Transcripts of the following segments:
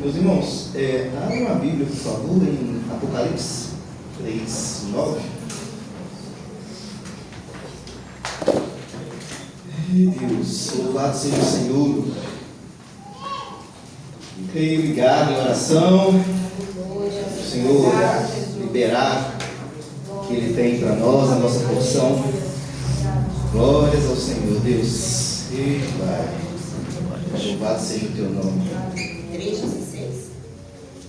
Meus irmãos, abra uma Bíblia, por favor, em Apocalipse 3:9. Deus, louvado seja o Senhor. Creio ligado em oração. O Senhor liberar o que Ele tem para nós, a nossa porção. Glórias ao Senhor, Deus. E Pai, louvado seja o Teu nome.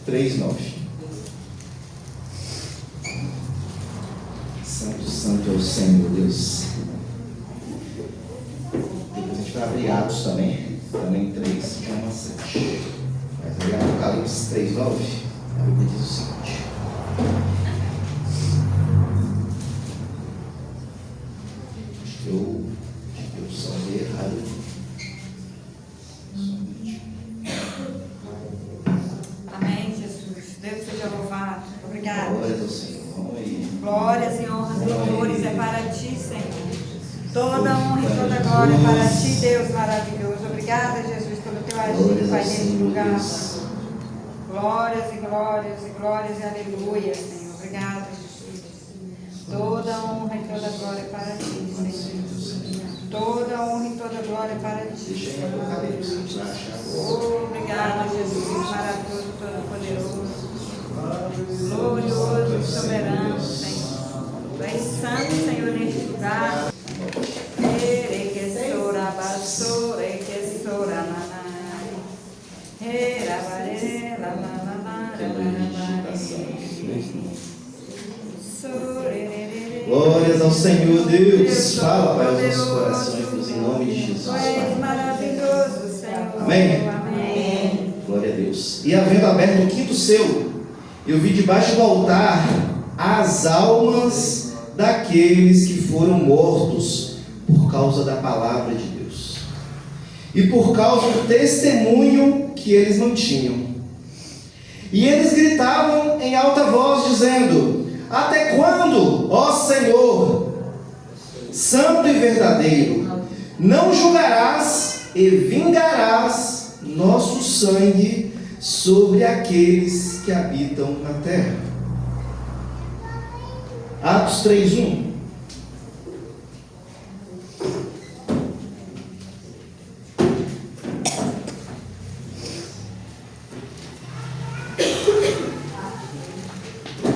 3:9. Santo é o Senhor, Deus. Depois a gente vai abrir Atos também 3:1-7. Mas aí Apocalipse 3:9, a Bíblia diz o seguinte. Acho que eu salvei errado. Glórias ao Senhor. Glórias e honras e louvores é para ti, Senhor. Toda honra e toda glória é para ti, Deus maravilhoso. Obrigada, Jesus, pelo teu agir, Pai, neste lugar. Glórias e glórias e glórias e aleluia, Senhor. Obrigada, Jesus. Toda honra e toda glória é para ti, Senhor. Toda honra e toda glória é para ti, Senhor. Obrigada, Jesus, maravilhoso, todo-poderoso. Glorioso e soberano, Senhor. Tu és santo, Senhor, neste lugar. Glórias ao Senhor, Deus. Fala, Pai, aos nossos corações, Deus, em nome de Jesus. Tu és maravilhoso, Senhor. Amém? Amém. Glória a Deus. E havendo aberto o quinto selo, eu vi debaixo do altar as almas daqueles que foram mortos por causa da palavra de Deus e por causa do testemunho que eles não tinham. E eles gritavam em alta voz, dizendo: até quando, ó Senhor, santo e verdadeiro, não julgarás e vingarás nosso sangue sobre aqueles que habitam na terra? Atos 3:1.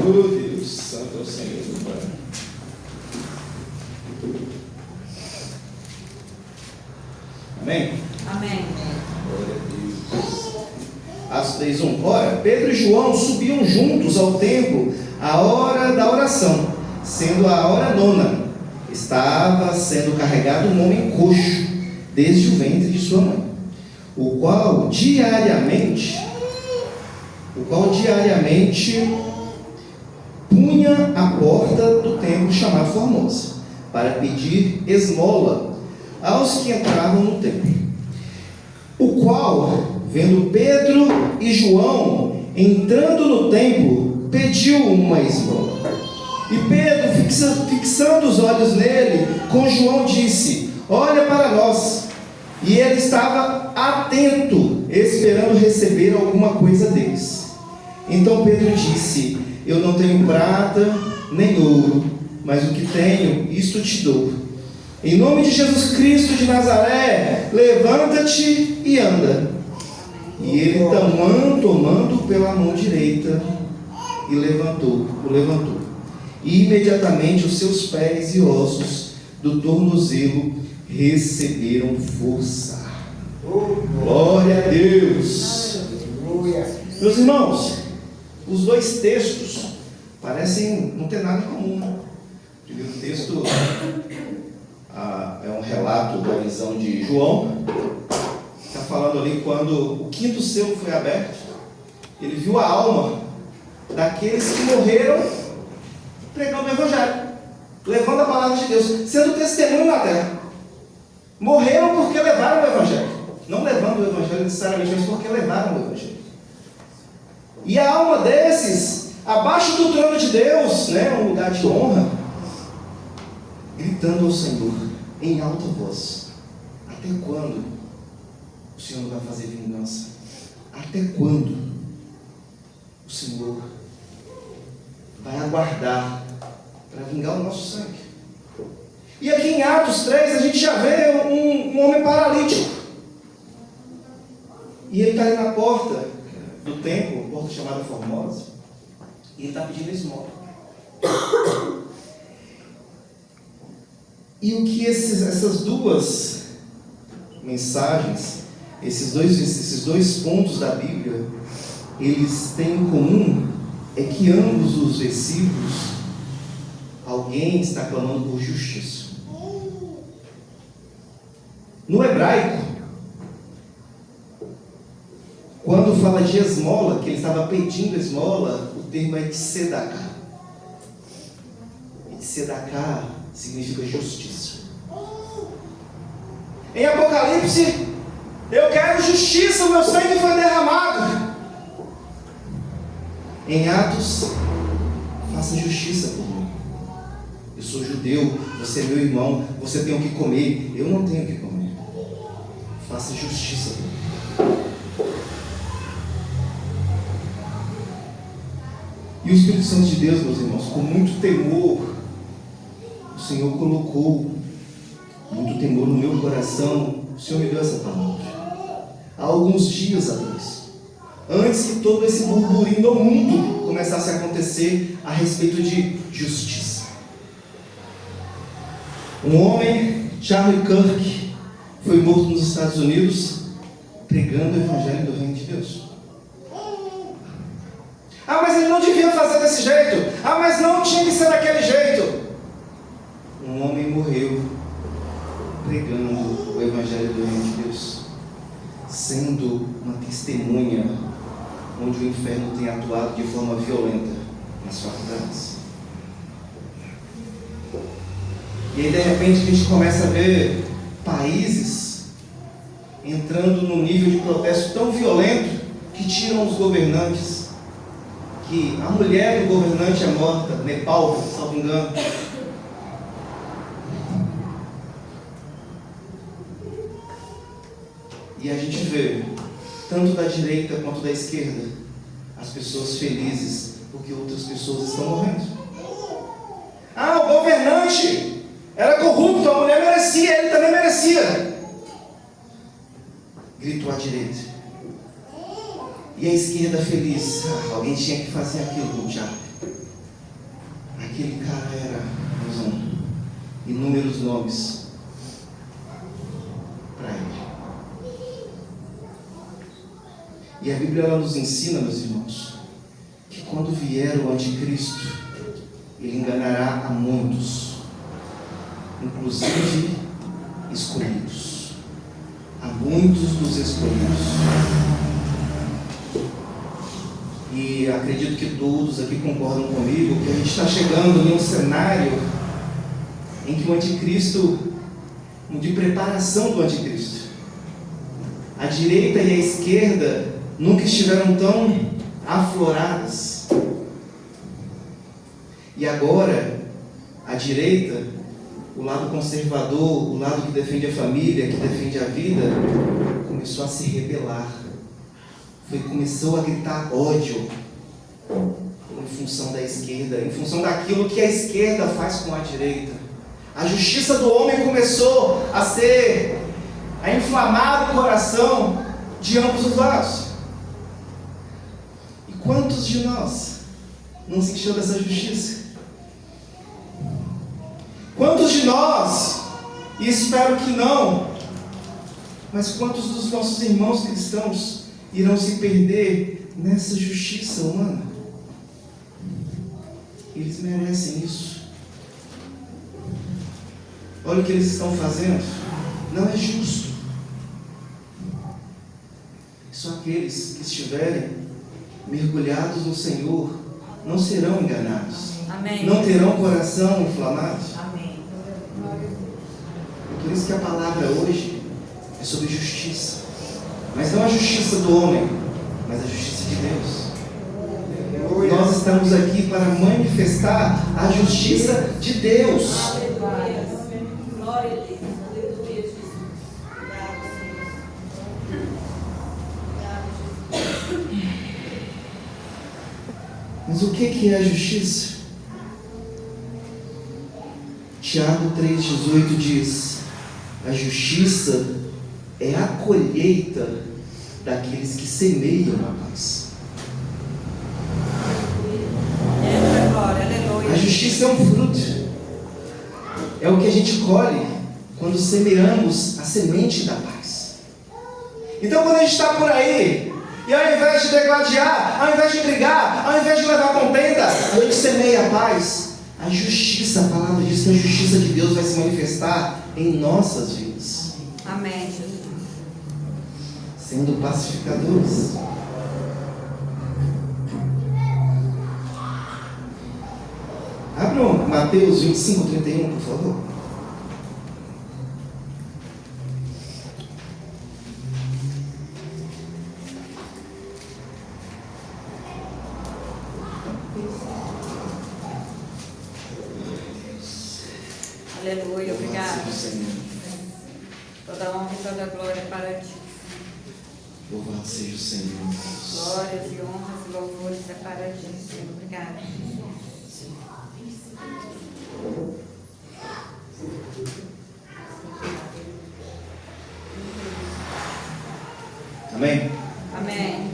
Oh Deus, santo é o Senhor do Pai. Amém? Amém. Glória a Deus. Atos 3:1. Ora, Pedro e João subiam juntos ao templo à hora da oração, sendo a hora 9. Estava sendo carregado um homem coxo, desde o ventre de sua mãe, o qual diariamente punha a porta do templo chamado Formosa, para pedir esmola aos que entravam no templo. O qual, vendo Pedro e João entrando no templo, pediu uma esmola. E Pedro, fixando os olhos nele, com João disse: olha para nós. E ele estava atento, esperando receber alguma coisa deles. Então Pedro disse: eu não tenho prata nem ouro, mas o que tenho, isto te dou. Em nome de Jesus Cristo de Nazaré, levanta-te e anda. E ele, tomando pela mão direita, o levantou. E imediatamente os seus pés e ossos do tornozelo receberam força. Glória a Deus. Meus irmãos, os dois textos parecem não ter nada em comum. O primeiro texto é um relato da visão de João. Está falando ali quando o quinto selo foi aberto, ele viu a alma daqueles que morreram pregando o Evangelho, levando a palavra de Deus, sendo testemunho na terra. Morreram porque levaram o Evangelho, não levando o Evangelho necessariamente, mas porque levaram o Evangelho. E a alma desses, abaixo do trono de Deus, um lugar de honra, gritando ao Senhor em alta voz: até quando o Senhor vai fazer vingança? Até quando? o Senhor vai aguardar para vingar o nosso sangue. E aqui em Atos 3 a gente já vê um homem paralítico. E ele está ali na porta do templo, porta chamada Formosa, e ele está pedindo esmola. E o que essas duas mensagens, esses dois pontos da Bíblia, eles têm em comum é que ambos os versículos, alguém está clamando por justiça. No hebraico, quando fala de esmola, que ele estava pedindo esmola, o termo é tzedakah. E tzedakah significa justiça. Em Apocalipse, eu quero justiça, o meu sangue foi derramado. Em Atos, faça justiça por mim. Eu sou judeu, você é meu irmão, você tem o que comer, eu não tenho o que comer. Faça justiça por mim. E o Espírito Santo de Deus, meus irmãos, com muito temor, o Senhor colocou muito temor no meu coração. O Senhor me deu essa palavra há alguns dias atrás, antes que todo esse burburinho do mundo começasse a acontecer a respeito de justiça. Um homem, Charlie Kirk, foi morto nos Estados Unidos pregando o Evangelho do Reino de Deus. Ah, mas ele não devia fazer desse jeito. Ah, mas não tinha que ser daquele jeito. Um homem morreu pregando o Evangelho do Reino de Deus, sendo uma testemunha onde o inferno tem atuado de forma violenta nas faculdades. E aí de repente a gente começa a ver países entrando num nível de protesto tão violento que tiram os governantes, que a mulher do governante é morta, Nepal, se não me engano. E a gente vê, tanto da direita quanto da esquerda, as pessoas felizes porque outras pessoas estão morrendo. Ah, o governante era corrupto, a mulher merecia, ele também merecia. Gritou a direita. E a esquerda feliz. Ah, alguém tinha que fazer aquilo com o Thiago. Aquele cara era, usando inúmeros nomes para ele. E a Bíblia ela nos ensina, meus irmãos, que quando vier o anticristo, ele enganará a muitos, inclusive escolhidos. A muitos dos escolhidos. E acredito que todos aqui concordam comigo que a gente está chegando em um cenário em que o anticristo, de preparação do anticristo, a direita e a esquerda nunca estiveram tão afloradas. E agora, a direita, o lado conservador, o lado que defende a família, que defende a vida, começou a se rebelar. Começou a gritar ódio em função da esquerda, em função daquilo que a esquerda faz com a direita. A justiça do homem começou a inflamar o coração de ambos os lados. E quantos de nós não se encheu dessa justiça? Quantos de nós, e espero que não, mas quantos dos nossos irmãos cristãos irão se perder nessa justiça humana? Eles merecem isso. Olha o que eles estão fazendo. Não é justo. Só aqueles que estiverem mergulhados no Senhor não serão enganados. Amém. Não terão coração inflamado. Amém. Por isso que a palavra hoje é sobre justiça. Mas não a justiça do homem, mas a justiça de Deus. Nós estamos aqui para manifestar a justiça de Deus. Glória a Deus. Aleluia, Jesus. Mas o que é a justiça? Tiago 3,18 diz: a justiça é a colheita daqueles que semeiam a paz. A justiça é um fruto. É o que a gente colhe quando semeamos a semente da paz. Então, quando a gente está por aí, e ao invés de degladiar, ao invés de brigar, ao invés de levar contenda, a gente semeia a paz. A justiça, a palavra diz que a justiça de Deus vai se manifestar em nossas vidas. Amém, Jesus. Sendo pacificadores. Abram Mateus 25:31, por favor. Aleluia, obrigado. Louvado seja o Senhor. Toda honra e toda glória para ti. Louvado seja o Senhor. Glórias e honras e louvores é para ti, Senhor. Obrigado. Amém? Amém.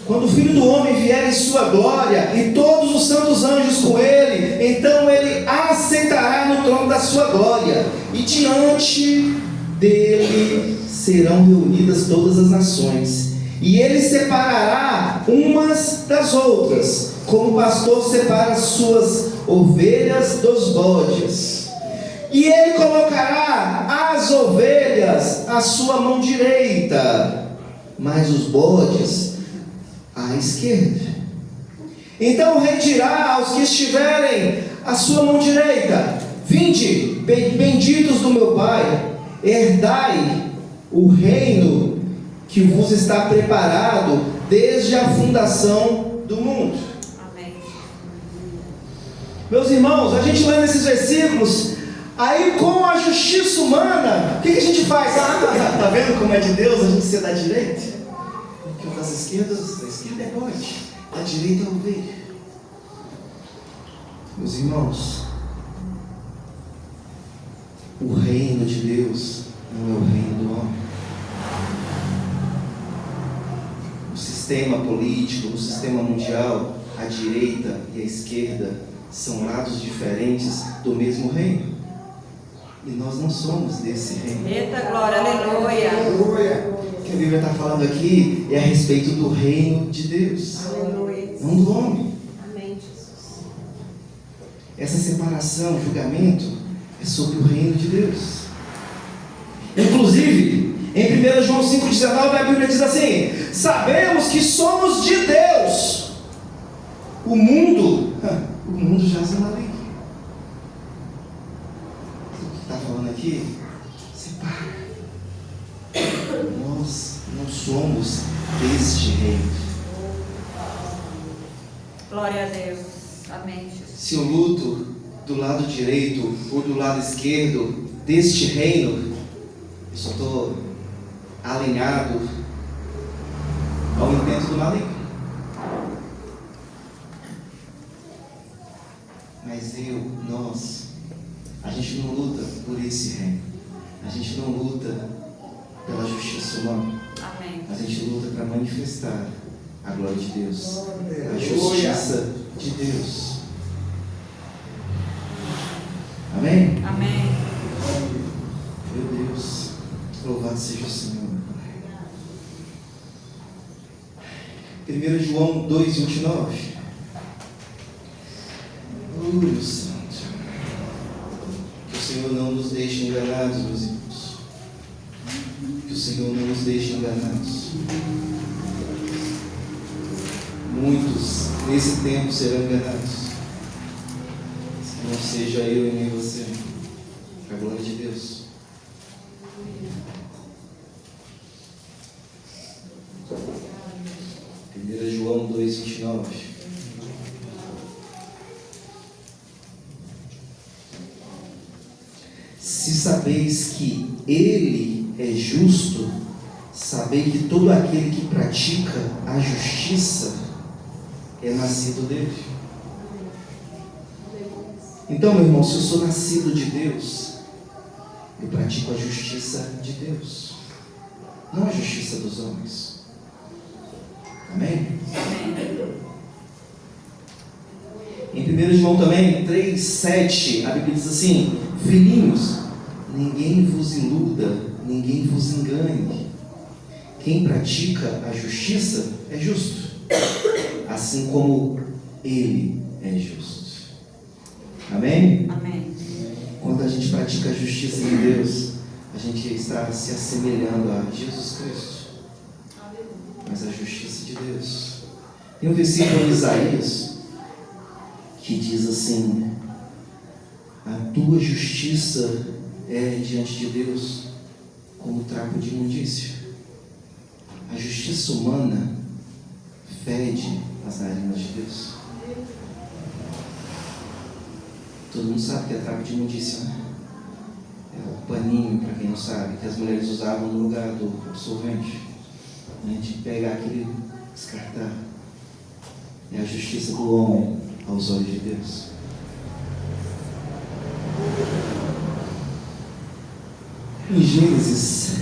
Quando o Filho do Homem vier em sua glória, e todos os santos anjos com ele, então ele assentará no trono da sua glória, e diante dele serão reunidas todas as nações, e ele separará umas das outras, como o pastor separa as suas ovelhas dos bodes. E ele colocará as ovelhas à sua mão direita, mas os bodes à esquerda. Então o rei dirá aos que estiverem à sua mão direita: vinde, benditos do meu Pai, herdai o reino que vos está preparado desde a fundação do mundo. Amém. Meus irmãos, a gente lê nesses versículos, aí com a justiça humana, o que a gente faz? Tá vendo como é de Deus a gente ser da direita? Porque das esquerdas, da esquerda é bode, da direita é ovelha. Meus irmãos, o reino de Deus não é o reino do homem. O sistema político, o sistema mundial, a direita e a esquerda são lados diferentes do mesmo reino. E nós não somos desse reino. Eita glória, aleluia. Aleluia. O que a Bíblia está falando aqui é a respeito do reino de Deus, Aleluia. não do homem. Amém, Jesus. Essa separação, julgamento, é sobre o reino de Deus. Inclusive, em 1 João 5,19, a Bíblia diz assim: sabemos que somos de Deus. O mundo jaz no maligno. O que está falando aqui? Separa. Nós não somos deste reino. Glória a Deus. Amém, Jesus. Se eu luto do lado direito ou do lado esquerdo deste reino, eu só estou alinhado ao intento do maligno. Mas a gente não luta por esse reino. A gente não luta pela justiça humana. Amém. A gente luta para manifestar a glória de Deus, a justiça de Deus. Amém? Amém. Meu Deus, louvado seja o Senhor. 1 João 2,29. Glória Santo. Que o Senhor não nos deixe enganados, meus irmãos. Que o Senhor não nos deixe enganados. Muitos nesse tempo serão enganados. Que não seja eu e nem você. Para a glória de Deus. João 2,29. Se sabeis que Ele é justo, sabei que todo aquele que pratica a justiça é nascido dele. Então, meu irmão, se eu sou nascido de Deus, eu pratico a justiça de Deus, não a justiça dos homens. Amém? Em 1 João também, 3:7, a Bíblia diz assim: filhinhos, ninguém vos iluda, ninguém vos engane. Quem pratica a justiça é justo, assim como Ele é justo. Amém? Amém. Quando a gente pratica a justiça de Deus, a gente está se assemelhando a Jesus Cristo, mas a justiça de Deus. Tem um versículo em Isaías que diz assim: a tua justiça é diante de Deus como trapo de imundícia. A justiça humana fede as narinas de Deus. Todo mundo sabe que é trapo de imundícia, né? É o paninho, para quem não sabe, que as mulheres usavam no lugar do absorvente. A gente pegar aquele e descartar. É a justiça do homem aos olhos de Deus. Em Gênesis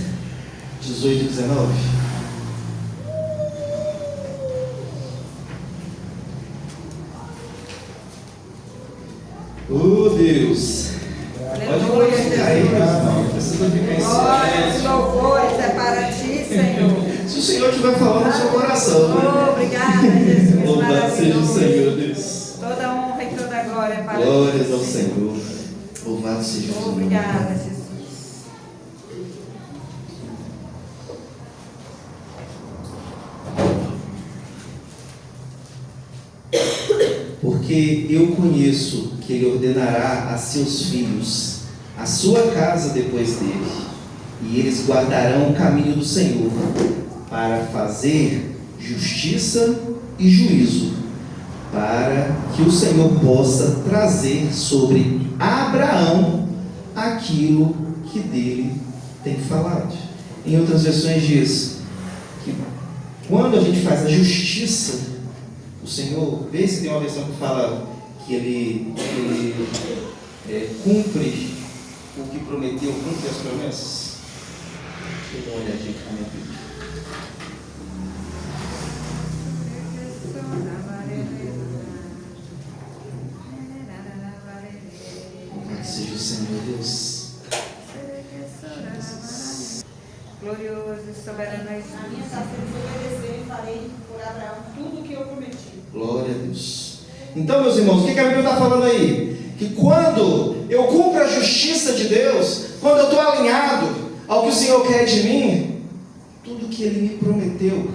18:19, oh Deus, pode ficar aí, não precisa ficar em Glórias, silêncio. louvores é para ti, Senhor. Se o Senhor estiver falando no seu coração, né? Obrigada, Jesus. Louvado seja o Maravilhoso. Senhor, Deus. Toda honra e toda glória é para ti. Glórias ao Senhor. Louvado seja o Senhor. Obrigada, Jesus. Porque eu conheço que Ele ordenará a seus filhos a sua casa depois dele, e eles guardarão o caminho do Senhor para fazer justiça e juízo, para que o Senhor possa trazer sobre Abraão aquilo que dele tem falado. Em outras versões diz que quando a gente faz a justiça, o Senhor, vê se tem uma versão que fala que ele cumpre o que prometeu, cumpre as promessas. Deixa eu dar uma olhadinha aqui na minha Bíblia. Louvado seja o Senhor Deus. Glorioso e soberano és A minha tu. saúde obedecer e farei por Abraão tudo o que eu prometi. Glória a Deus. Então, meus irmãos, o que a Bíblia está falando aí? Que quando eu cumpro a justiça de Deus, quando eu estou alinhado ao que o Senhor quer de mim, tudo que Ele me prometeu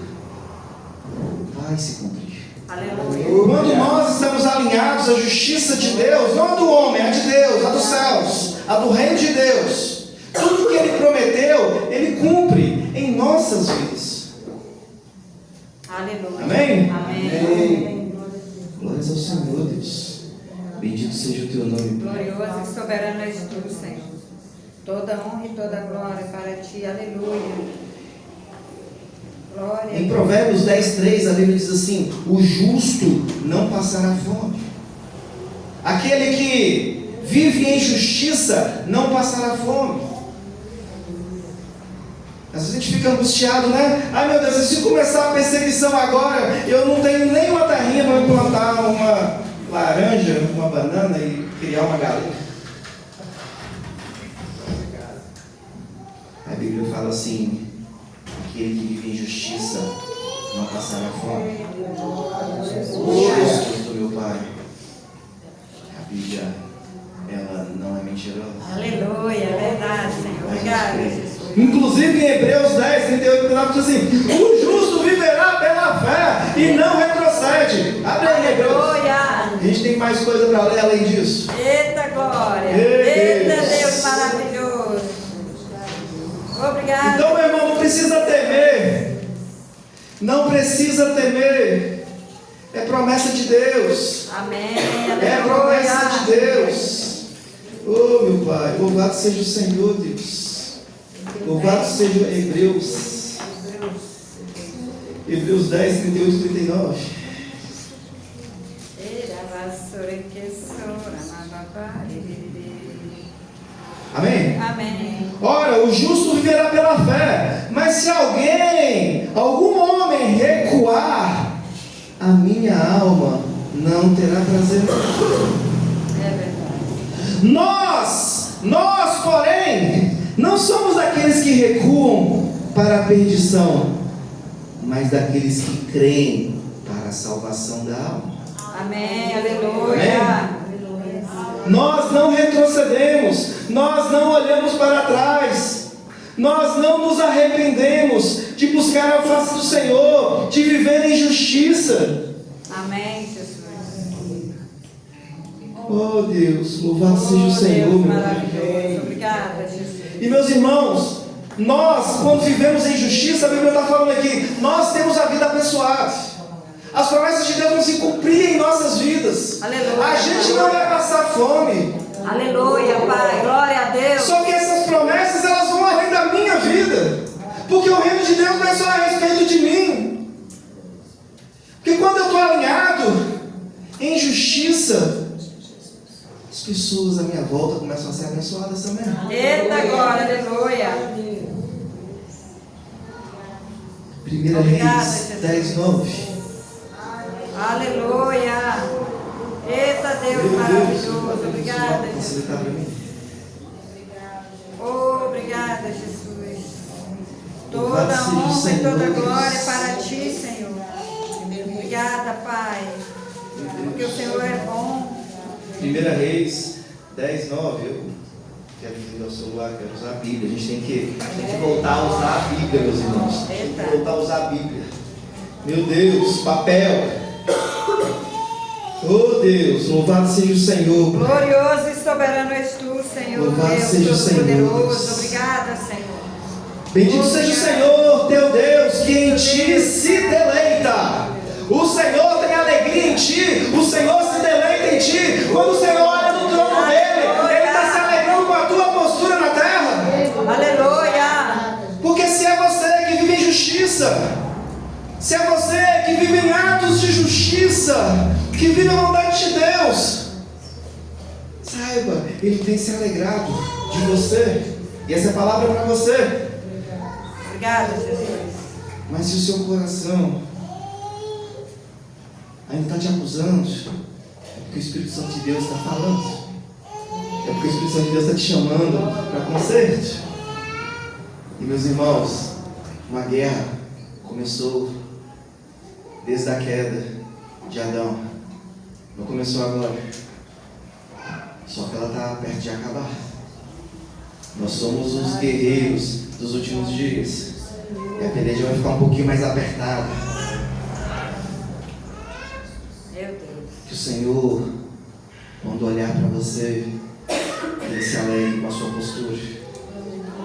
vai se cumprir. Aleluia. Quando nós estamos alinhados à justiça de Deus, não a do homem, a de Deus, a dos céus, a do reino de Deus, tudo que Ele prometeu, Ele cumpre em nossas vidas. Aleluia. Amém? Amém. Glórias ao Senhor, Deus. Bendito seja o teu nome, Pai. Glorioso e soberano és tu, Senhor. Toda honra e toda glória para ti. Aleluia. Glória. Em Provérbios 10:3, a Bíblia diz assim: o justo não passará fome. Aquele que vive em justiça não passará fome. Às vezes a gente fica angustiado, né? Ai meu Deus, se começar a perseguição agora, eu não tenho nem uma terrinha para plantar uma laranja, uma banana e criar uma galinha. A Bíblia fala assim: aquele que vive em justiça não passará fome. Oh Jesus do meu Pai, a Bíblia, ela não é mentirosa. Aleluia. É verdade, Senhor. Obrigada, Jesus. Inclusive em Hebreus 10:38 diz assim: o justo viverá pela fé e não retrocede. Abre aí, Hebreus. Aleluia. A gente tem mais coisa para ler além disso. Eita glória. Eita Eita Deus maravilhoso. Obrigada. Então, meu irmão, não precisa temer. Não precisa temer. É promessa de Deus. Amém. É promessa de Deus. Oh, meu Pai, louvado seja o Senhor, Deus. Louvado seja Hebreus. Hebreus 10:38-39. Amém? Amém. Ora, o justo viverá pela fé, mas se algum homem recuar, a minha alma não terá prazer. É verdade. Nós, porém, não somos daqueles que recuam para a perdição, mas daqueles que creem para a salvação da alma. Amém. Aleluia. Amém. Nós não retrocedemos, nós não olhamos para trás, nós não nos arrependemos de buscar a face do Senhor, de viver em justiça. Amém, Jesus. Oh Deus, louvado seja o Senhor, Deus meu Pai. maravilhoso. Obrigada, Jesus. E meus irmãos, nós, quando vivemos em justiça, a Bíblia está falando aqui, nós temos a vida abençoada. As promessas de Deus vão se cumprir em nossas vidas. Aleluia. A gente não vai passar fome. Aleluia, Pai. Glória a Deus. Só que essas promessas, elas vão além da minha vida. Porque o reino de Deus não é só a respeito de mim. Porque quando eu estou alinhado em justiça, as pessoas à minha volta começam a ser abençoadas também. Eita glória, aleluia. 1 Reis 10:9. Aleluia. Eita Deus maravilhoso. Obrigada, Jesus. Obrigada, Jesus. Toda honra e toda glória para ti, Senhor. Obrigada, Pai. Porque o Senhor é bom. 1 Reis 10:9. Eu quero desligar o celular, quero usar a Bíblia. A gente tem que voltar a usar a Bíblia, meus irmãos. Tem que voltar a usar a Bíblia. Meu Deus, papel. Oh Deus, louvado seja o Senhor. Glorioso e soberano és tu, Senhor. Louvado Deus seja o Senhor. Todo-Poderoso. Obrigada, Senhor. Bendito seja o Senhor, teu Deus, que em ti se deleita. O Senhor tem alegria em ti. O Senhor se deleita em ti. Quando o Senhor olha no trono dele, ele está se alegrando com a tua postura na terra. Aleluia. Porque se é você que vive em justiça, se é você que vive em atos de justiça, que vive a vontade de Deus, saiba, Ele tem se alegrado de você. E essa palavra é para você. Obrigada, Jesus. Mas se o seu coração ainda está te acusando, é porque o Espírito Santo de Deus está falando. É porque o Espírito Santo de Deus está te chamando para conserto. E meus irmãos, uma guerra começou desde a queda de Adão. Não começou agora. Só que ela está perto de acabar. Nós somos os guerreiros dos últimos dias. E a peleja vai ficar um pouquinho mais apertada. Meu Deus. Que o Senhor, quando olhar para você, Ele se alegre com a sua postura.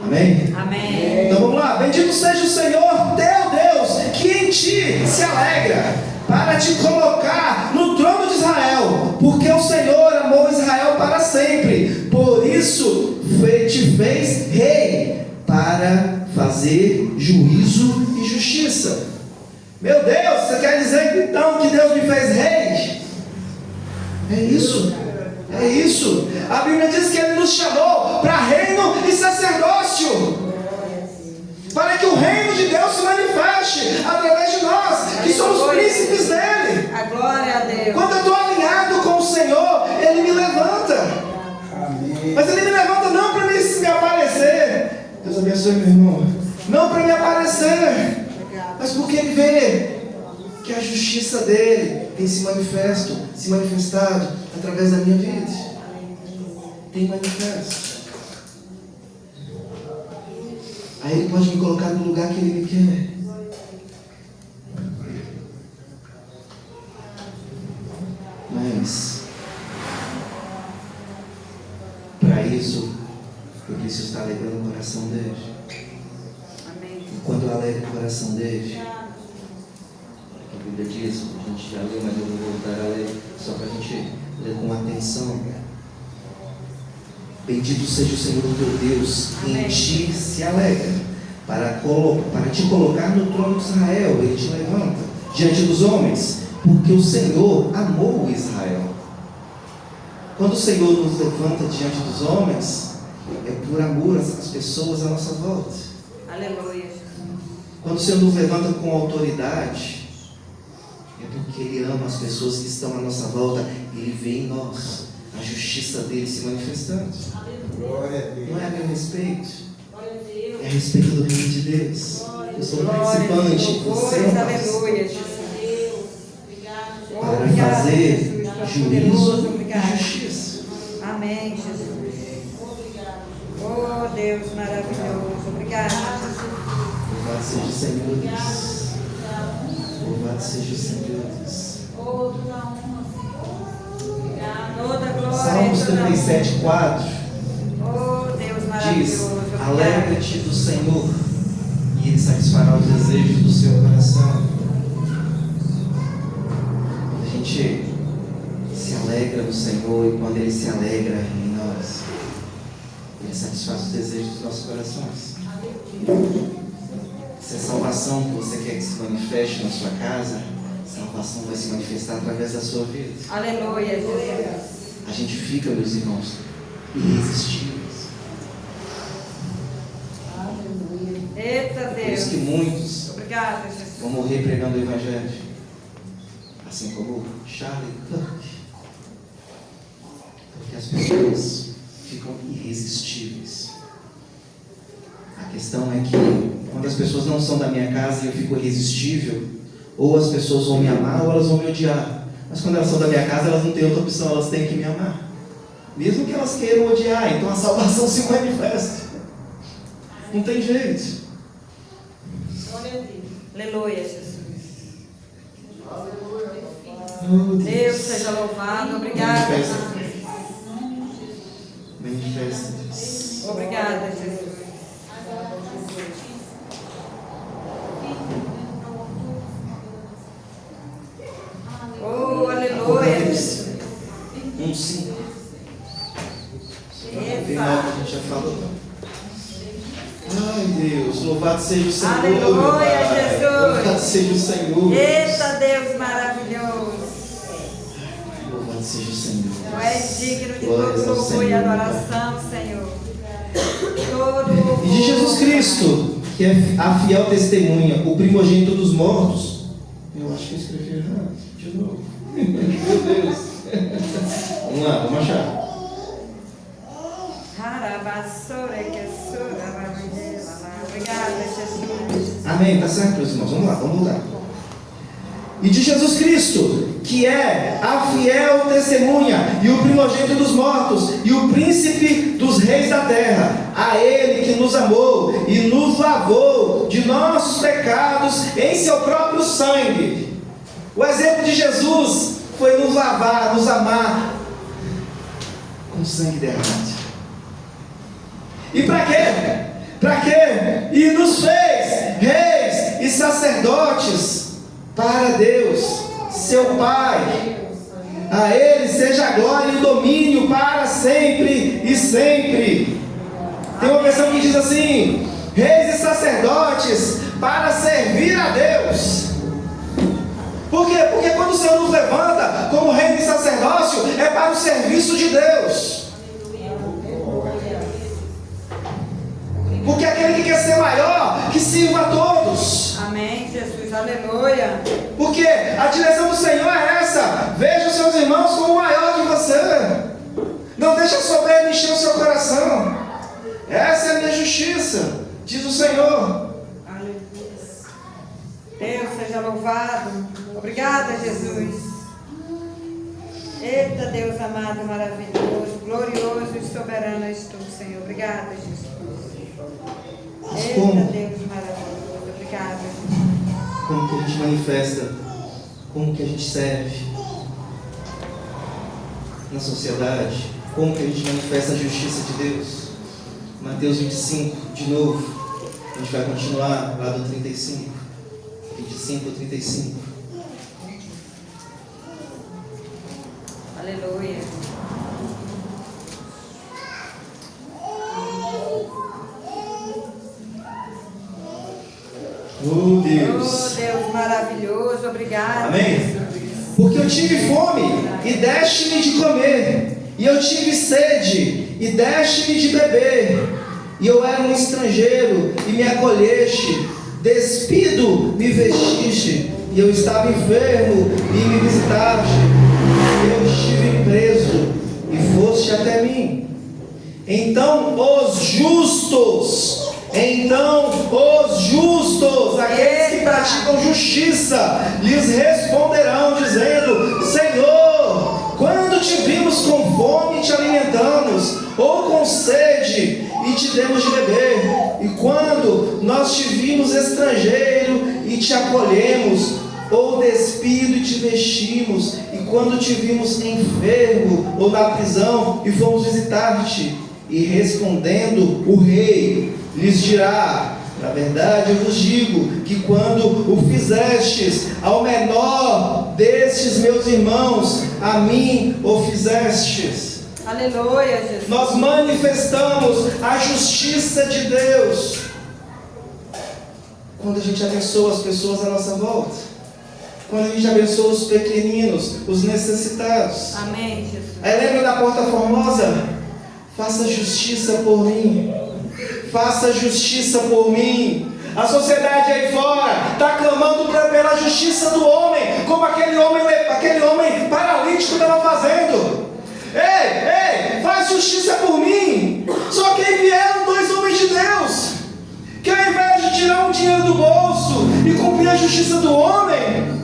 Amém? Amém. Então vamos lá. Bendito seja o Senhor, teu Deus, que em ti se alegra, para te colocar no trono de Israel, porque o Senhor amou Israel para sempre. Por isso te fez rei, para fazer juízo e justiça. Meu Deus, você quer dizer então que Deus me fez rei? É isso. É isso. A Bíblia diz que Ele nos chamou para reino e sacerdócio, para que o reino de Deus se manifeste através de nós, que somos príncipes dele. A glória a Deus. Quando eu estou alinhado com o Senhor, Ele me levanta. Mas Ele me levanta não para me aparecer. Deus abençoe, meu irmão. Não para me aparecer, mas porque Ele vê que a justiça dele tem se manifestado através da minha vida. Tem manifesto. Aí Ele pode me colocar no lugar que Ele me quer. Mas para isso eu preciso estar alegrando o coração dele. Amém. E quando eu alegro o coração dele, a Bíblia diz, a gente já leu, mas eu vou voltar a ler só para a gente ler com atenção. Bendito seja o Senhor teu Deus, que em ti se alegra, para te colocar no trono de Israel. Ele te levanta diante dos homens, porque o Senhor amou Israel. Quando o Senhor nos levanta diante dos homens, é por amor às pessoas à nossa volta. Aleluia. Quando o Senhor nos levanta com autoridade, é porque Ele ama as pessoas que estão à nossa volta. Ele vê em nós a justiça dele se manifestando. Não é a meu respeito, é a respeito do reino de Deus. Eu sou um participante, você é um participante para fazer juízo e justiça. Amém, Jesus. Oh, Deus maravilhoso. Obrigado, Jesus. Louvado seja o Senhor Deus. Louvado seja o Senhor Deus. Toda glória. Salmos 37:4 Oh, Deus diz: maravilhoso. alegra-te do Senhor, e Ele satisfará os desejos do seu coração. A gente se alegra no Senhor, e quando Ele se alegra em nós, Ele satisfaz os desejos dos nossos corações. Se a salvação que você quer que se manifeste na sua casa, a salvação vai se manifestar através da sua vida. Aleluia, Jesus. A gente fica, meus irmãos, irresistíveis. Eita Por Deus. isso que muitos Obrigada, Jesus. vão morrer pregando o Evangelho, assim como Charlie Kirk, porque as pessoas ficam irresistíveis. A questão é que quando as pessoas não são da minha casa e eu fico irresistível, ou as pessoas vão me amar ou elas vão me odiar. Mas quando elas são da minha casa, elas não têm outra opção, elas têm que me amar, mesmo que elas queiram odiar. Então a salvação se manifesta, não tem jeito. Aleluia, Jesus. Oh, Deus seja louvado. Obrigada. Manifesta, Deus. Obrigada, Jesus. Oh, aleluia. Apocalipse 1:5. Tem algo que a gente já falou. Ai, Deus, louvado seja o Senhor. Aleluia, Pai. Jesus. Louvado seja o Senhor. Eita Deus maravilhoso. Louvado seja o Senhor. Tu és digno de Glórias todo ao louvor e Senhor, adoração, Senhor. Todo louvor. E de Jesus Cristo, que é a fiel testemunha, o primogênito dos mortos. Eu acho que eu escrevi errado. De novo. Meu Deus. Vamos lá, vamos achar. Obrigada, Jesus. Amém, tá certo, meus irmãos? Vamos lá, vamos voltar. E de Jesus Cristo, que é a fiel testemunha e o primogênito dos mortos e o príncipe dos reis da terra, a Ele que nos amou e nos lavou de nossos pecados em seu próprio sangue. O exemplo de Jesus foi nos lavar, nos amar com sangue derramado. E para quê? Para quê? E nos fez reis e sacerdotes para Deus, seu Pai. A Ele seja a glória e o domínio para sempre e sempre. Tem uma versão que diz assim: reis e sacerdotes para servir a Deus. Por quê? Porque quando o Senhor nos levanta como reino e sacerdócio, é para o serviço de Deus. Porque aquele que quer ser maior, que sirva a todos. Amém, Jesus, aleluia. Porque a direção do Senhor é essa: veja os seus irmãos como maior que você. Não deixa a soberba encher o seu coração. Essa é a minha justiça, diz o Senhor. Aleluia. Deus seja louvado. Obrigada, Jesus. Eita Deus amado, maravilhoso, glorioso e soberano és tu, Senhor. Obrigada, Jesus. Eita Como? Deus maravilhoso. Obrigada. Como que a gente manifesta, como que a gente serve na sociedade, como que a gente manifesta a justiça de Deus. Mateus 25, de novo, a gente vai continuar lá do 35, 25 ou 35. Aleluia. Oh Deus. Oh Deus maravilhoso, obrigado. Amém? Porque eu tive fome e deste-me de comer, E eu tive sede, e deste-me de beber. E eu era um estrangeiro, e me acolheste. Despido, me vestiste. E eu estava enfermo, e me visitaste. Eu estive preso, e foste até mim. Então os justos, aqueles que praticam justiça, lhes responderão, dizendo: Senhor, quando te vimos com fome e te alimentamos, ou com sede e te demos de beber? E quando nós te vimos estrangeiro e te acolhemos, ou despido e te vestimos? E quando te vimos enfermo ou na prisão e fomos visitar-te? E respondendo o rei lhes dirá: na verdade eu vos digo que quando o fizestes ao menor destes meus irmãos, a mim o fizestes. Aleluia, Jesus. Nós manifestamos a justiça de Deus quando a gente abençoa as pessoas à nossa volta, quando a gente abençoa os pequeninos, os necessitados. Amém, Jesus. Aí lembra da porta formosa? Faça justiça por mim. Faça justiça por mim. A sociedade aí fora está clamando pela justiça do homem, como aquele homem paralítico estava fazendo. Ei, faz justiça por mim. Só que aí vieram dois homens de Deus, que ao invés de tirar um dinheiro do bolso e cumprir a justiça do homem,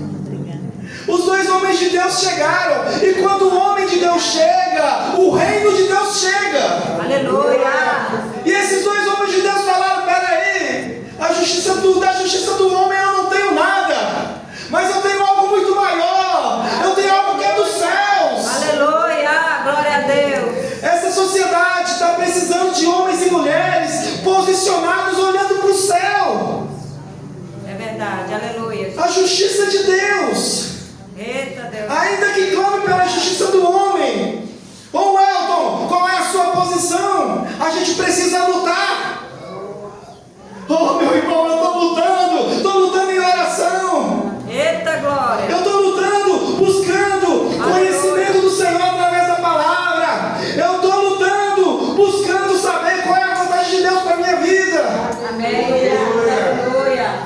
os dois homens de Deus chegaram. E quando o homem de Deus chega, o reino de Deus chega. Aleluia. E esses dois homens de Deus falaram: peraí, da justiça do homem eu não tenho nada, mas eu tenho algo muito maior. Eu tenho algo que é dos céus. Aleluia, glória a Deus. Essa sociedade está precisando de homens e mulheres posicionados olhando para o céu. É verdade, aleluia. A justiça de Deus. Eita Deus. Ainda que clame pela justiça do homem. Ô Elton, qual é a sua posição? A gente precisa lutar. Oh meu irmão, eu estou lutando em oração. Eita glória. Eu estou lutando, buscando conhecimento do Senhor através da palavra. Eu estou lutando, buscando saber qual é a vontade de Deus para a minha vida. Amém. Aleluia.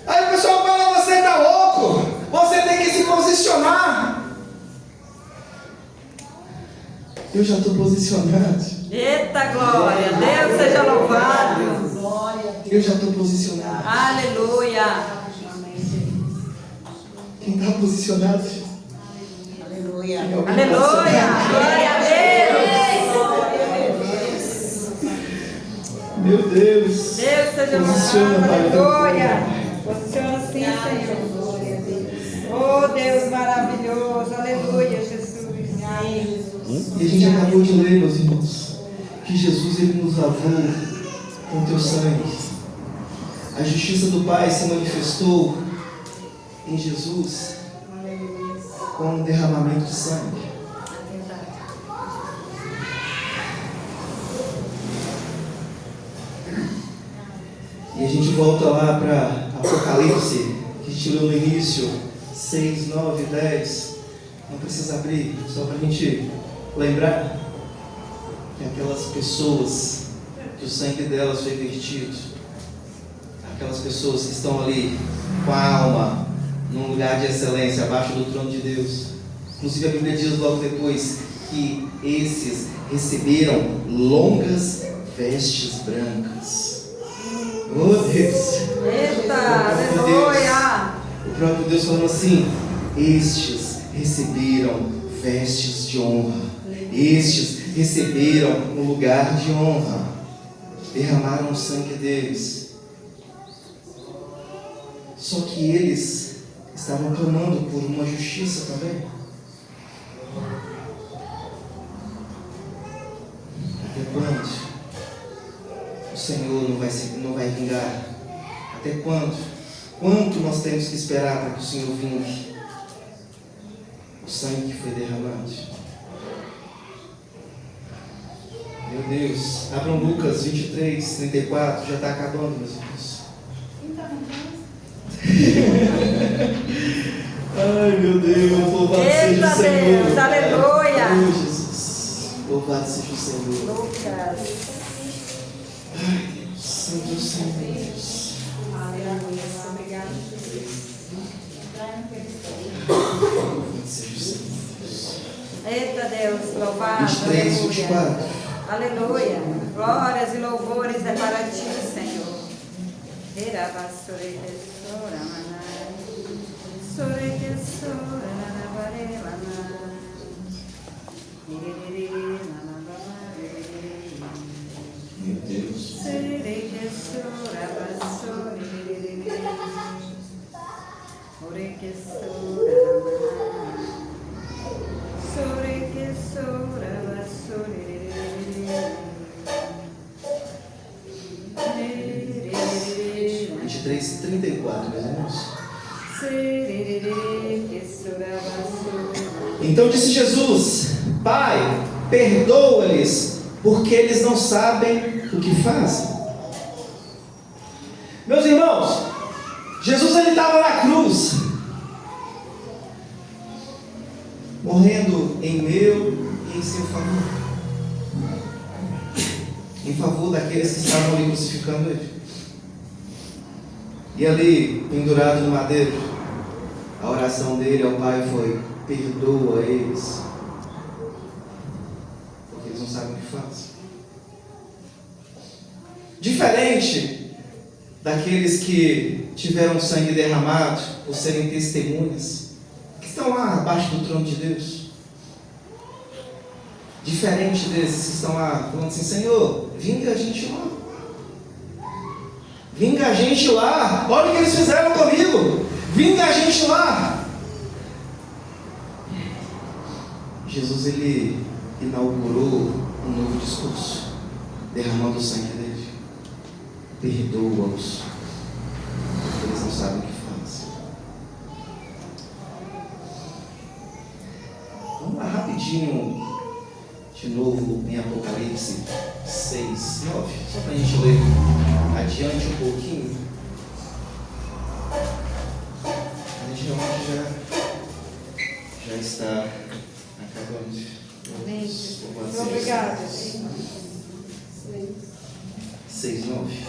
Aí o pessoal fala: você está louco, você tem que se posicionar. Eu já estou posicionado. Eita glória. Deus seja louvado. Eu já estou posicionado. Aleluia. Quem está posicionado? Aleluia. Aleluia. Glória a Deus. Meu Deus. Deus seja Posiciona, louvado. Pai. Aleluia. Posiciona sim, Senhor. Oh Deus maravilhoso. Aleluia, Jesus. E a gente acabou de ler, meus irmãos, que Jesus ele nos lavou com teu sangue. A justiça do Pai se manifestou em Jesus com o derramamento de sangue. E a gente volta lá para Apocalipse, que a gente leu no início, 6, 9, 10. Não precisa abrir, só para a gente lembrar que aquelas pessoas, que o sangue delas foi vertido, aquelas pessoas que estão ali com a alma num lugar de excelência, abaixo do trono de Deus. Inclusive a Bíblia diz logo depois que esses receberam longas vestes brancas. Oh Deus! Eita, aleluia! O próprio Deus falando assim: estes receberam vestes de honra, estes receberam um lugar de honra, derramaram o sangue deles. Só que eles estavam clamando por uma justiça também. Até quando o Senhor não vai vingar? Até quando? Quanto nós temos que esperar para que o Senhor vingue o sangue que foi derramado? Meu Deus, abram Lucas 23, 34, já está acabando, meus irmãos. Ai meu Deus, louvado seja o Senhor. Deus, aleluia. Oh, Jesus. Louvado seja o Senhor. Lucas. Ai, Deus, Senhor, Senhor. Aleluia. Obrigado, Jesus. Louvado seja o Senhor. Eita Deus, louvado. 23, 24. Aleluia. Glórias e louvores é para ti, Senhor. Meu Deus. Três, 34, meus irmãos. Então disse Jesus: Pai, perdoa-lhes, porque eles não sabem o que fazem. Meus irmãos, Jesus ele estava na cruz, morrendo em meu e em seu favor, em favor daqueles que estavam ali crucificando ele. E ali, pendurado no madeiro, a oração dele ao Pai foi: perdoa eles, porque eles não sabem o que fazem. Diferente daqueles que tiveram sangue derramado por serem testemunhas, que estão lá abaixo do trono de Deus. Diferente desses que estão lá falando assim: Senhor, vinga a gente lá. Vinga a gente lá, olha o que eles fizeram comigo, vinga a gente lá. Jesus ele inaugurou um novo discurso, derramando o sangue dele. Perdoa-os, porque eles não sabem o que fazem. Vamos lá rapidinho, de novo em Apocalipse 6, 9, só para a gente ler adiante um pouquinho. A gente realmente já está acabando. Amém. Obrigada. 6, 9.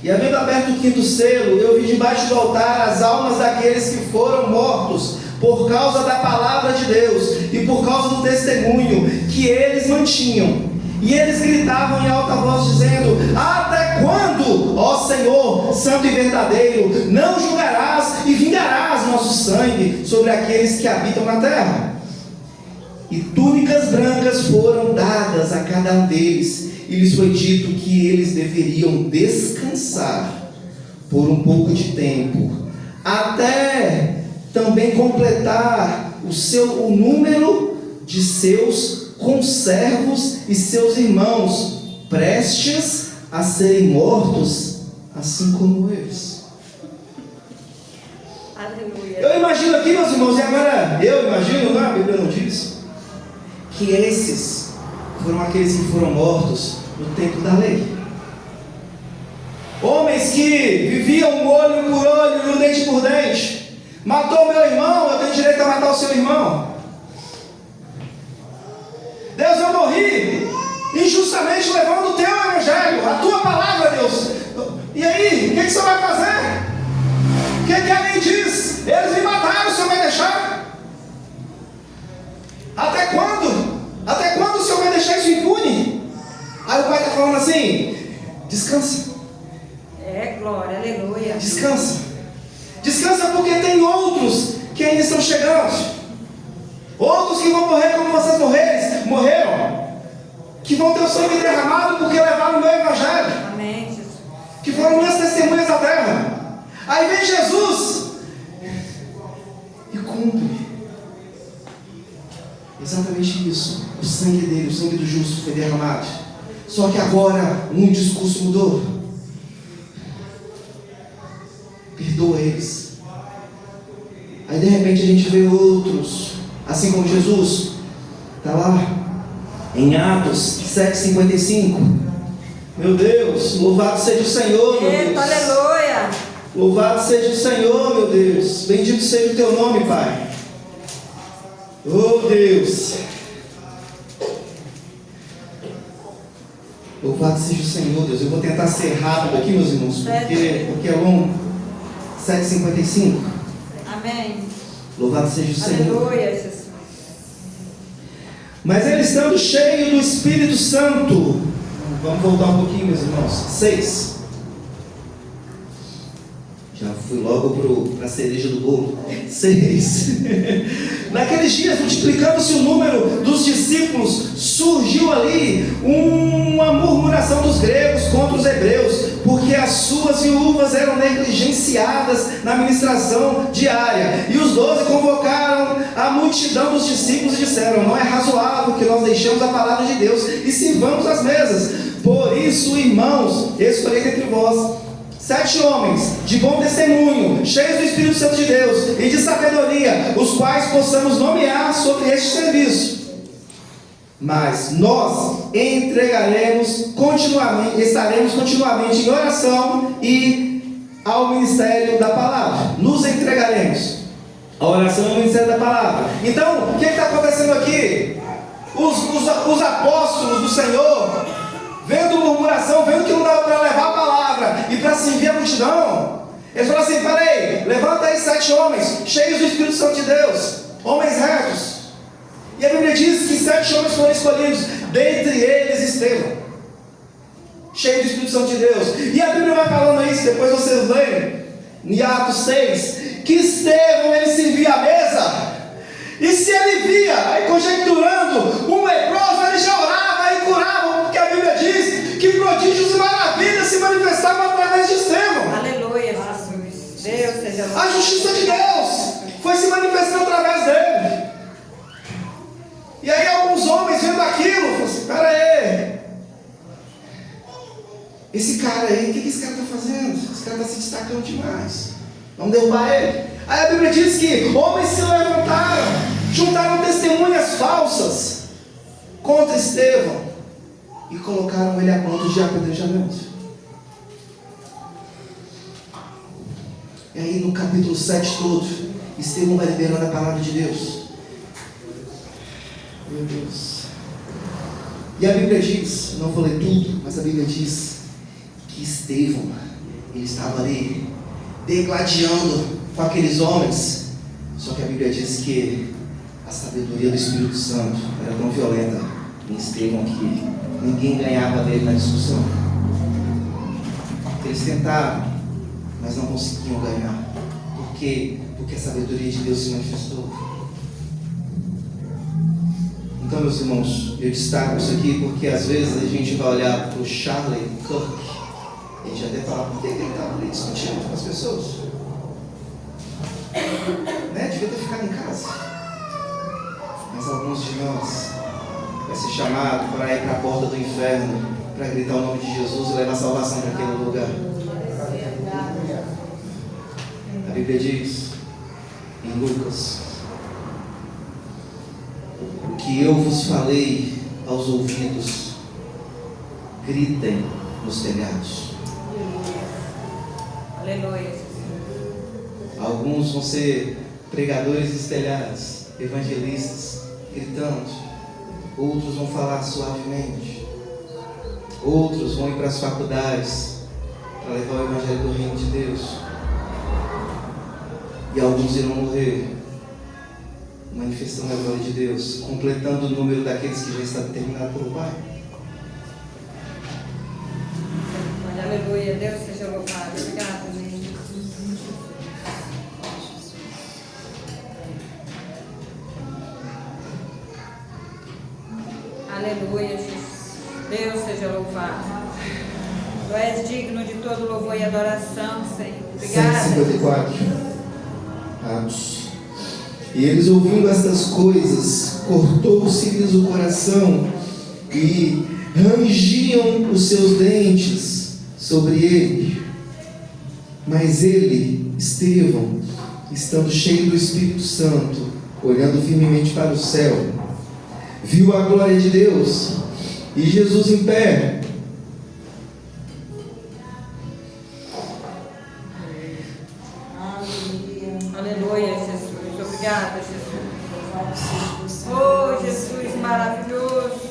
E havendo aberto o quinto selo, eu vi debaixo do altar as almas daqueles que foram mortos por causa da palavra de Deus e por causa do testemunho que eles mantinham. E eles gritavam em alta voz, dizendo: até quando, ó Senhor, santo e verdadeiro, não julgarás e vingarás nosso sangue sobre aqueles que habitam na terra? E túnicas brancas foram dadas a cada um deles, e lhes foi dito que eles deveriam descansar por um pouco de tempo, até também completar o número de seus conservos e seus irmãos, prestes a serem mortos, assim como eles. Aleluia. Eu imagino aqui, meus irmãos, e agora eu imagino, não, a Bíblia não diz, que esses foram aqueles que foram mortos no tempo da lei. Homens que viviam olho por olho e um dente por dente. Matou meu irmão, eu tenho direito a matar o seu irmão. Deus, eu morri injustamente levando o teu evangelho, a tua palavra, Deus. E aí, o que você vai fazer? O que a lei diz? Eles me mataram, o Senhor vai deixar? Até quando? Até quando o Senhor vai deixar isso impune? Aí o Pai está falando assim: descansa. Glória, aleluia. Descansa. Descansa, porque tem outros que ainda estão chegando. Outros que vão morrer como vocês morreram. Que vão ter o sangue derramado porque levaram o meu evangelho. Amém, Jesus. Que foram minhas testemunhas da terra. Aí vem Jesus e cumpre exatamente isso. O sangue dele, o sangue do justo foi derramado. Só que agora um discurso mudou. Perdoa eles. Aí de repente a gente vê outros, assim como Jesus, está lá em Atos 7,55. Meu Deus, louvado seja o Senhor, meu Deus. Aleluia. Louvado seja o Senhor, meu Deus. Bendito seja o teu nome, Pai. Oh Deus! Louvado seja o Senhor, Deus. Eu vou tentar ser rápido aqui, meus irmãos, porque é longo. 7h55. Amém. Louvado seja o Senhor. Aleluia, Jesus. Mas ele estando cheio do Espírito Santo. Vamos voltar um pouquinho, meus irmãos. 6. Já fui logo para a cereja do bolo. 6. Naqueles dias, multiplicando-se o número dos discípulos, surgiu ali uma murmuração dos gregos contra os hebreus, porque as suas viúvas eram negligenciadas na ministração diária. E os 12 convocaram a multidão dos discípulos e disseram: não é razoável que nós deixemos a palavra de Deus e sirvamos as mesas. Por isso, irmãos, escolhei entre vós 7 homens de bom testemunho, cheios do Espírito Santo de Deus e de sabedoria, os quais possamos nomear sobre este serviço. Mas nós estaremos continuamente em oração e ao ministério da palavra. Nos entregaremos à oração e ao ministério da palavra. Então, o que está acontecendo aqui? Os apóstolos do Senhor, vendo murmuração, vendo que não dava para levar a palavra e para servir a multidão, eles falaram assim: peraí, levanta aí 7 homens cheios do Espírito Santo de Deus, homens retos. E a Bíblia diz que 7 homens foram escolhidos, dentre eles Estevão, cheio do Espírito Santo de Deus. E a Bíblia vai falando isso, depois vocês leem em Atos 6, que Estevão, ele servia à mesa, e se ele via, aí conjecturando, um leproso, ele já orava e curava, porque a Bíblia diz que prodígios e maravilhas se manifestavam através de Estevão. Aleluia, Jesus. Deus seja louvado. A justiça de Deus foi se manifestando através dele. E aí alguns homens vendo aquilo, falaram assim: pera aí, esse cara aí, o que esse cara está fazendo? Esse cara está se destacando demais, vamos derrubar ele. Aí a Bíblia diz que homens se levantaram, juntaram testemunhas falsas contra Estevão e colocaram ele a ponto de apedrejamento. E aí no capítulo 7 todo, Estevão vai liberando a palavra de Deus. Meu Deus. E a Bíblia diz, não vou ler tudo, mas a Bíblia diz que Estevão, ele estava ali degladiando com aqueles homens. Só que a Bíblia diz que a sabedoria do Espírito Santo era tão violenta em Estevão que ninguém ganhava dele na discussão. Eles tentaram, mas não conseguiam ganhar. Por quê? Porque a sabedoria de Deus se manifestou. Então, meus irmãos, eu destaco isso aqui porque às vezes a gente vai olhar para o Charlie Kirk e a gente até fala: por que ele estava ali discutindo com as pessoas? Né? Devia ter ficado em casa. Mas alguns de nós vai ser chamado para ir para a porta do inferno, para gritar o nome de Jesus e levar salvação para aquele lugar. A Bíblia diz em Lucas: o que eu vos falei aos ouvidos, gritem nos telhados. Aleluia. Alguns vão ser pregadores estelhados, evangelistas, gritando. Outros vão falar suavemente. Outros vão ir para as faculdades para levar o evangelho do reino de Deus. E alguns irão morrer manifestando a glória de Deus, completando o número daqueles que já está determinado pelo Pai. Aleluia, Deus seja louvado. Obrigado, gente. Aleluia, Jesus. Deus seja louvado. Tu és digno de todo louvor e adoração, Senhor. Obrigada. 154. Atos. E eles, ouvindo estas coisas, cortou-se-lhes o coração e rangiam os seus dentes sobre ele. Mas ele, Estevão, estando cheio do Espírito Santo, olhando firmemente para o céu, viu a glória de Deus e Jesus em pé. Aleluia, Jesus. Obrigada, Jesus. maravilhoso.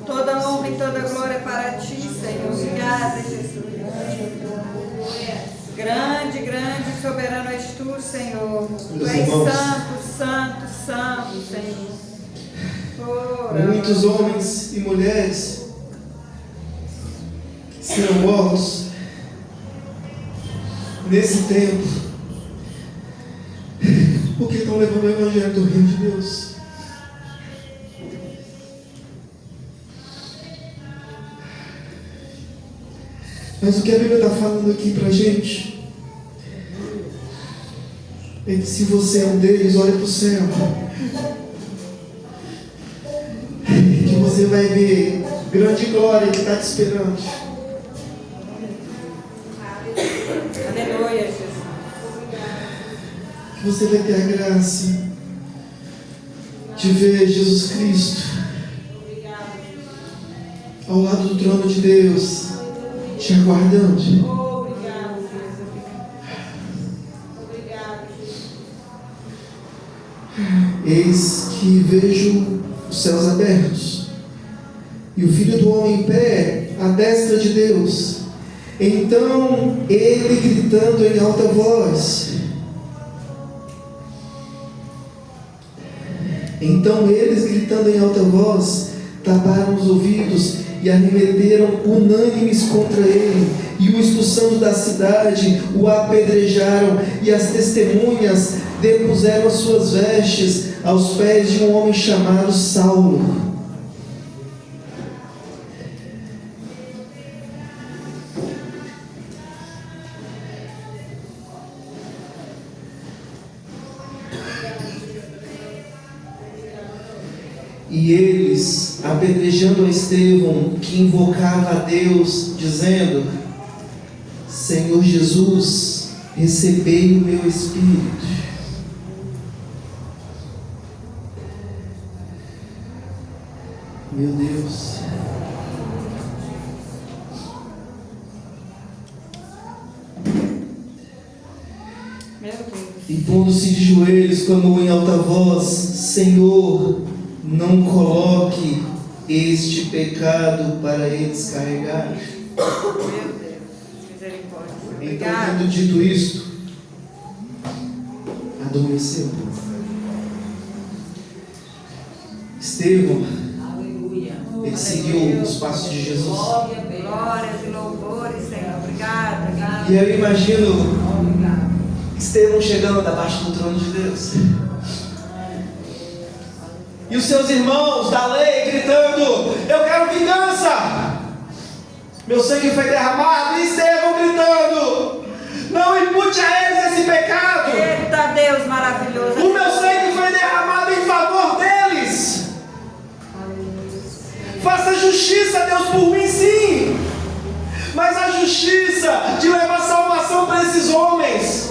Toda honra e toda glória para ti, Senhor. Obrigada, Jesus. Grande, grande e soberano és tu, Senhor. Tu és santo, santo, santo, Senhor. Muitos homens e mulheres serão mortos nesse tempo porque estão levando o Evangelho do Reino de Deus. Mas o que a Bíblia está falando aqui para a gente é que se você é um deles, olha para o céu, que você vai ver grande glória que está te esperando. Aleluia, Jesus. Que você vai ter a graça de ver Jesus Cristo ao lado do trono de Deus, te aguardando. Obrigado, Jesus. Obrigado, Jesus. Eis que vejo os céus abertos e o Filho do Homem em pé à destra de Deus. Então ele gritando em alta voz. Então eles gritando em alta voz taparam os ouvidos e arremeteram unânimes contra ele, e o expulsando da cidade, o apedrejaram, e as testemunhas depuseram as suas vestes aos pés de um homem chamado Saulo. E eles, apedrejando a Estevão, que invocava a Deus, dizendo: Senhor Jesus, recebei o meu espírito. Meu Deus. Meu Deus. E pondo-se de joelhos, clamou em alta voz: Senhor, não coloque este pecado para eles carregar. Meu Deus. Misericórdia. Então, Obrigado. tendo dito isto, adormeceu. Estevão, ele seguiu os passos de Jesus. Glórias e louvores, Senhor. Obrigado. E eu imagino Estevão chegando abaixo do trono de Deus. E os seus irmãos da lei gritando: eu quero vingança, meu sangue foi derramado. E Estevão gritando: não impute a eles esse pecado. Eita Deus maravilhoso. O meu sangue foi derramado em favor deles. Faça justiça, Deus, por mim, sim, mas a justiça de levar salvação para esses homens,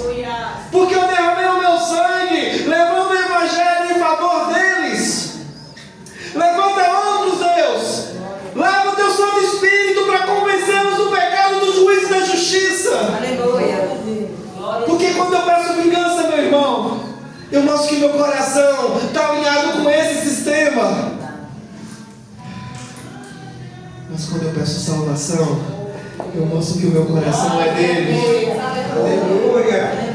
porque eu derramei o meu sangue levando o Evangelho em favor deles. Levanta outros, Deus. Leva o teu Santo Espírito para convencê-los do pecado, do juízo e da justiça. Aleluia. Porque quando eu peço vingança, meu irmão, eu mostro que meu coração está alinhado com esse sistema. Mas quando eu peço salvação, eu mostro que o meu coração é dele. Aleluia.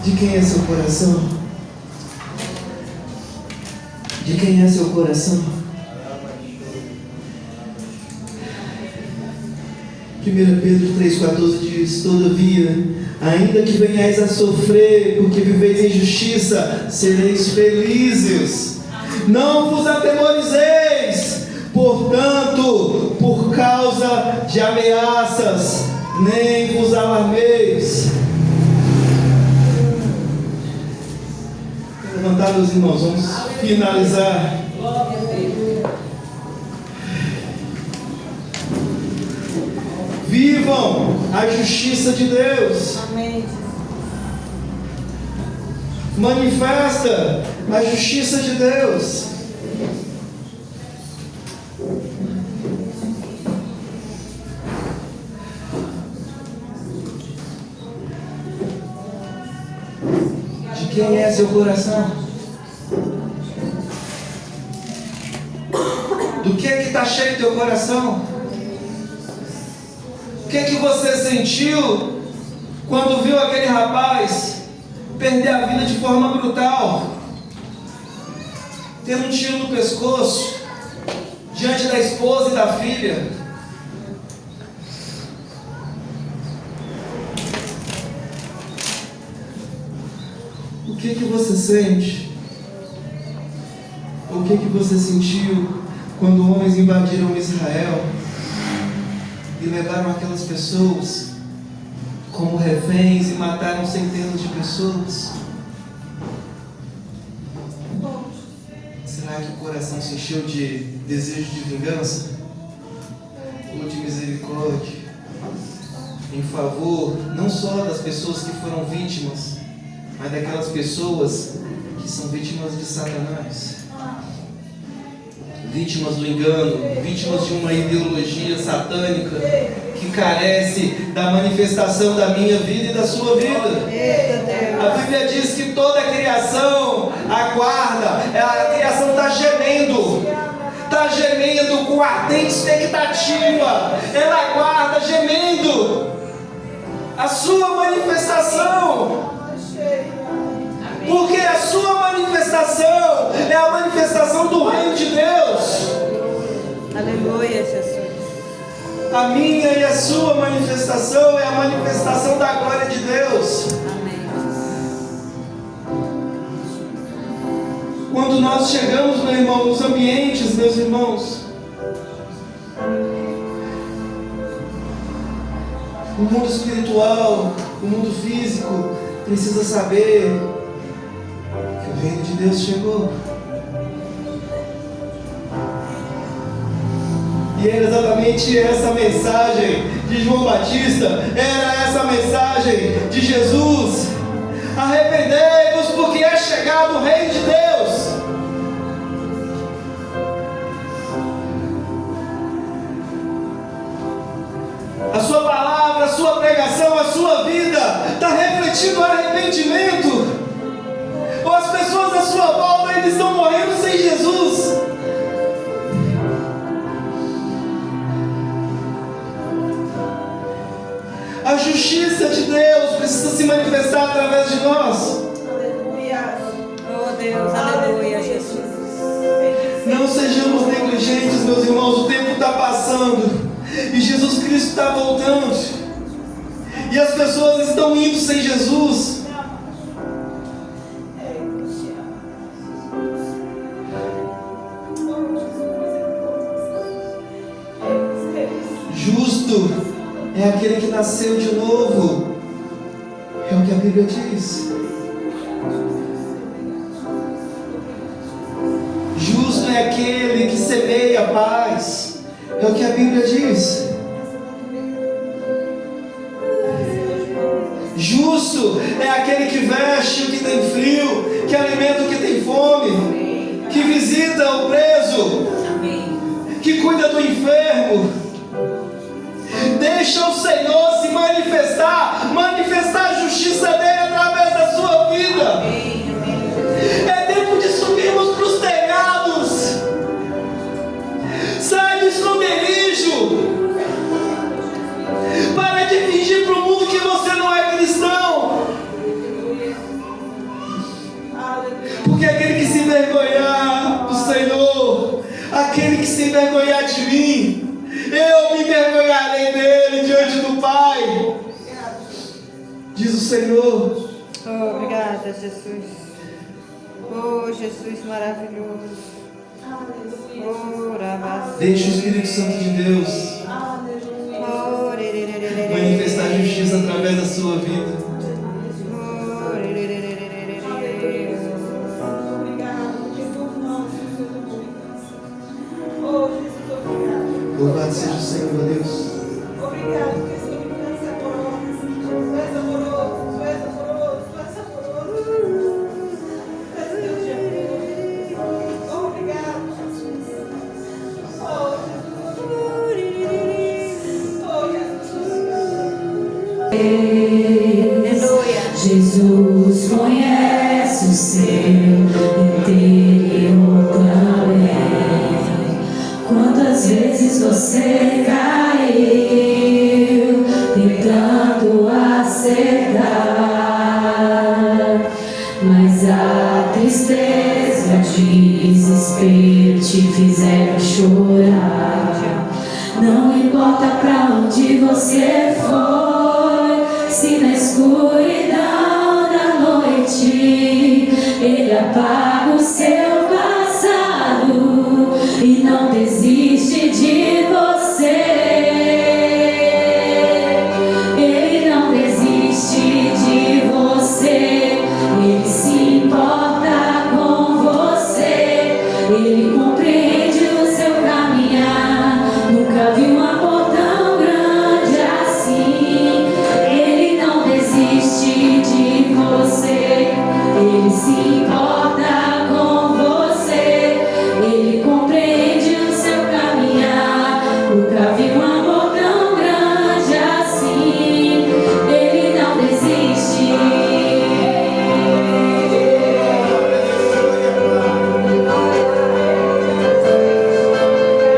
De quem é seu coração? De quem é seu coração? 1 Pedro 3,14 diz: todavia, ainda que venhais a sofrer, porque viveis em justiça, sereis felizes. Não vos atemorizeis, portanto, por causa de ameaças, nem vos alarmeis. Levantar, meus irmãos, vamos finalizar. Vivam a justiça de Deus. Amém. Manifesta a justiça de Deus. Quem é seu coração? Do que está cheio teu coração? O que você sentiu quando viu aquele rapaz perder a vida de forma brutal, tendo um tiro no pescoço, diante da esposa e da filha? O que você sente? O que você sentiu quando homens invadiram Israel e levaram aquelas pessoas como reféns e mataram centenas de pessoas? Será que o coração se encheu de desejo de vingança ou de misericórdia em favor não só das pessoas que foram vítimas, mas daquelas pessoas que são vítimas de Satanás, vítimas do engano, vítimas de uma ideologia satânica que carece da manifestação da minha vida e da sua vida? A Bíblia diz que toda a criação aguarda, a criação está gemendo com ardente expectativa, ela aguarda gemendo a sua manifestação. Porque a sua manifestação é a manifestação do reino de Deus. Aleluia, Jesus. A minha e a sua manifestação é a manifestação da glória de Deus. Amém. Quando nós chegamos, meu irmão, nos ambientes, meus irmãos, o mundo espiritual, o mundo físico precisa saber que o reino de Deus chegou. E era exatamente essa mensagem de João Batista, era essa mensagem de Jesus: arrependei-vos, porque é chegado o reino de Deus. A sua palavra, a sua pregação, a sua vida está refletindo arrependimento? Ou as pessoas à sua volta eles estão morrendo sem Jesus? A justiça de Deus precisa se manifestar através de nós. Aleluia. Oh Deus, aleluia, Jesus. Não sejamos negligentes, meus irmãos. O tempo está passando e Jesus Cristo está voltando, e as pessoas estão indo sem Jesus. Justo é aquele que nasceu de novo, é o que a Bíblia diz. Justo é aquele que semeia a paz, é o que a Bíblia diz. Justo é aquele que veste o que tem frio, que alimenta o que tem fome, que visita o preso, que cuida do enfermo. Deixa o Senhor se manifestar a justiça dele através da sua vida. É tempo de subirmos para os telhados. Sai do esconderijo. Para de fingir para o mundo que você não é cristão. Porque aquele que se envergonhar do Senhor, aquele que se envergonhar de mim, eu me envergonharei dele diante do Pai, diz o Senhor. Oh, obrigada, Jesus. Oh, Jesus maravilhoso. Oh, Rabás. Deixe o Espírito Santo de Deus Oh, manifestar a justiça através da sua vida. Louvado seja o Senhor, meu Deus. Obrigado, porque esse domingo é saboroso. Tu és amoroso, tu és amoroso, tu és amoroso. Tu és Deus de amor. Obrigado, Jesus. Oh, Jesus. Oh, Jesus. Aleluia. Jesus conhece o seu interior também. Quantas vezes você caiu tentando acertar, mas a tristeza, o desespero te fizeram chorar. Não importa pra onde você foi, se na escuridão da noite Ele apaga o seu passado e não desiste de você. Ele não desiste de você, Ele se importa com você. Ele